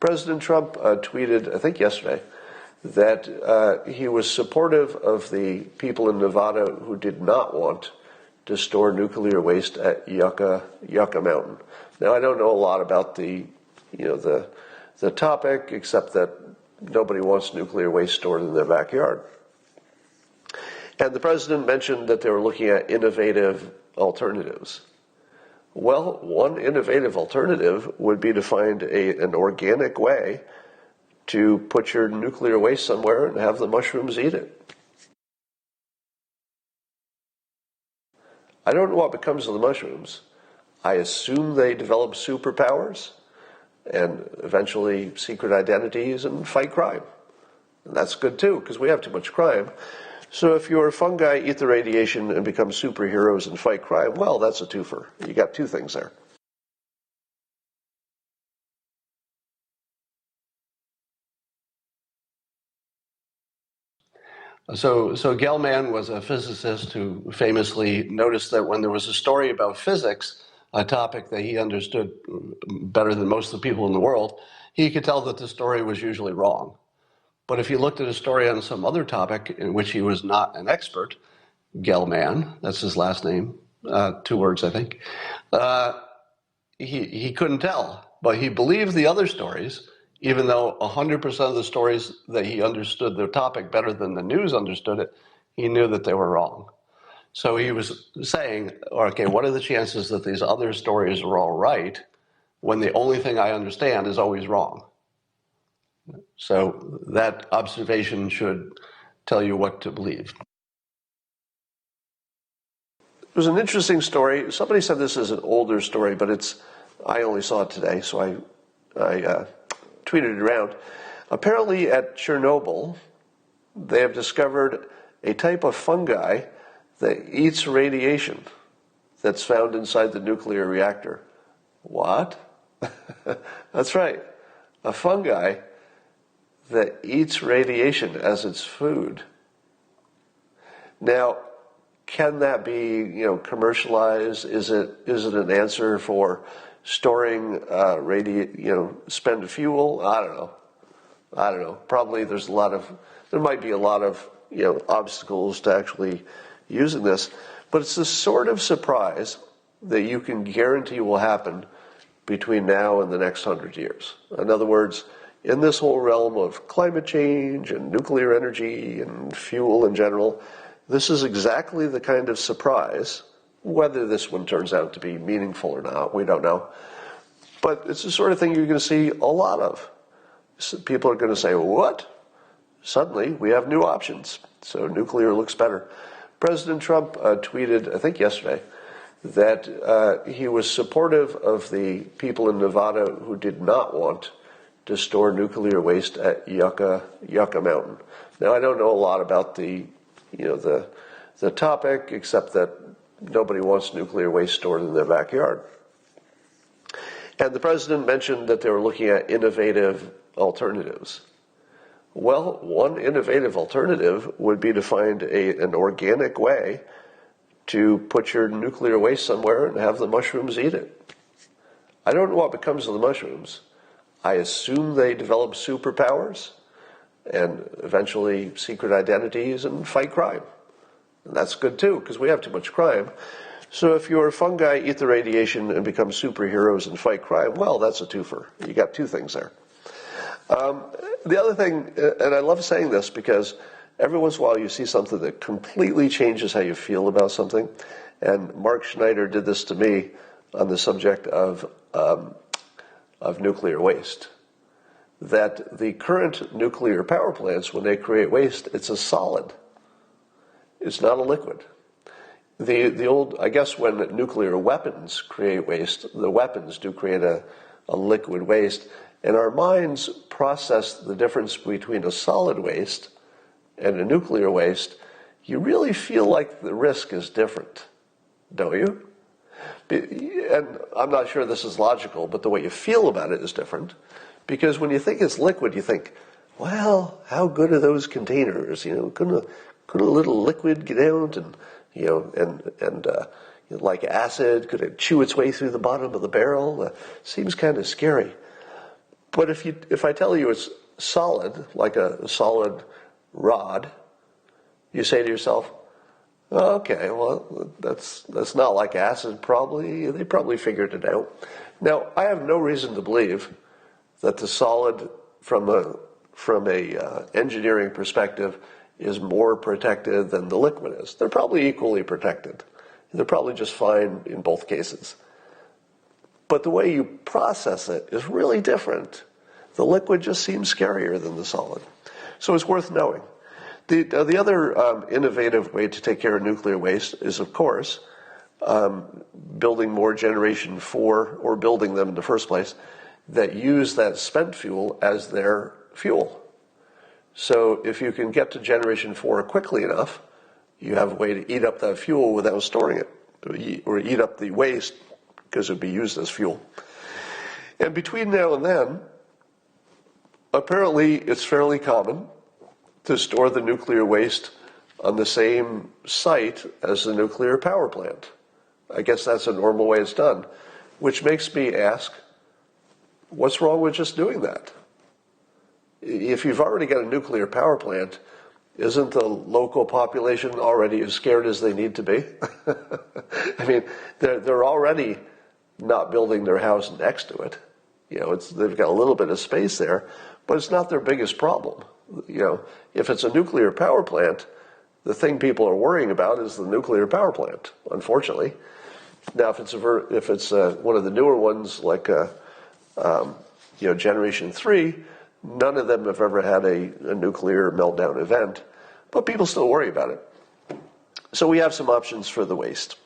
President Trump tweeted, I think yesterday, that he was supportive of the people in Nevada who did not want to store nuclear waste at Yucca Mountain. Now, I don't know a lot about the topic, except that nobody wants nuclear waste stored in their backyard. And the president mentioned that they were looking at innovative alternatives. Well, one innovative alternative would be to find an organic way to put your nuclear waste somewhere and have the mushrooms eat it. I don't know what becomes of the mushrooms. I assume they develop superpowers and eventually secret identities and fight crime. And that's good too, because we have too much crime. So if your fungi eat the radiation and become superheroes and fight crime, well, that's a twofer. You got two things there. So Gell-Mann was a physicist who famously noticed that when there was a story about physics, a topic that he understood better than most of the people in the world, he could tell that the story was usually wrong. But if you looked at a story on some other topic in which he was not an expert, Gell-Mann, that's his last name, 2 words, I think, he couldn't tell. But he believed the other stories, even though 100% of the stories that he understood the topic better than the news understood it, he knew that they were wrong. So he was saying, okay, what are the chances that these other stories are all right when the only thing I understand is always wrong? So that observation should tell you what to believe. It was an interesting story. Somebody said this is an older story, but I only saw it today, so I tweeted it around. Apparently at Chernobyl, they have discovered a type of fungi that eats radiation that's found inside the nuclear reactor. What? That's right. A fungi that eats radiation as its food. Now, can that be, commercialized? Is it an answer for storing spent fuel? I don't know. Probably there might be a lot of obstacles to actually using this, but it's the sort of surprise that you can guarantee will happen between now and the next 100 years. In other words, in this whole realm of climate change and nuclear energy and fuel in general, this is exactly the kind of surprise, whether this one turns out to be meaningful or not, we don't know. But it's the sort of thing you're going to see a lot of. So people are going to say, what? Suddenly we have new options. So nuclear looks better. President Trump tweeted, I think yesterday, that he was supportive of the people in Nevada who did not want to store nuclear waste at Yucca Mountain. Now, I don't know a lot about the topic, except that nobody wants nuclear waste stored in their backyard. And the president mentioned that they were looking at innovative alternatives. Well, one innovative alternative would be to find an organic way to put your nuclear waste somewhere and have the mushrooms eat it. I don't know what becomes of the mushrooms. I assume they develop superpowers and eventually secret identities and fight crime. And that's good too, because we have too much crime. So if your fungi eat the radiation and become superheroes and fight crime, well, that's a twofer. You got two things there. The other thing, and I love saying this because every once in a while you see something that completely changes how you feel about something. And Mark Schneider did this to me on the subject of nuclear waste. That the current nuclear power plants, when they create waste, it's a solid. It's not a liquid. The old, I guess when nuclear weapons create waste, the weapons do create a liquid waste. And our minds process the difference between a solid waste and a nuclear waste. You really feel like the risk is different, don't you? And I'm not sure this is logical, but the way you feel about it is different. Because when you think it's liquid, you think, well, how good are those containers? Could a little liquid get out and like acid, could it chew its way through the bottom of the barrel? Seems kind of scary. But if I tell you it's solid, like a solid rod, you say to yourself, okay, well, that's not like acid, probably. They probably figured it out. Now, I have no reason to believe that the solid, from a engineering perspective, is more protected than the liquid is. They're probably equally protected. They're probably just fine in both cases. But the way you process it is really different. The liquid just seems scarier than the solid. So it's worth knowing. The other innovative way to take care of nuclear waste is, of course, building more Generation 4, or building them in the first place, that use that spent fuel as their fuel. So if you can get to Generation 4 quickly enough, you have a way to eat up that fuel without storing it, or eat up the waste because it would be used as fuel. And between now and then, apparently it's fairly common to store the nuclear waste on the same site as the nuclear power plant. I guess that's a normal way it's done, which makes me ask, what's wrong with just doing that? If you've already got a nuclear power plant, isn't the local population already as scared as they need to be? I mean, they're already not building their house next to it. You know, they've got a little bit of space there, but it's not their biggest problem. You know, if it's a nuclear power plant, the thing people are worrying about is the nuclear power plant, unfortunately. Now, if it's one of the newer ones, like Generation 3, none of them have ever had a nuclear meltdown event, but people still worry about it. So we have some options for the waste.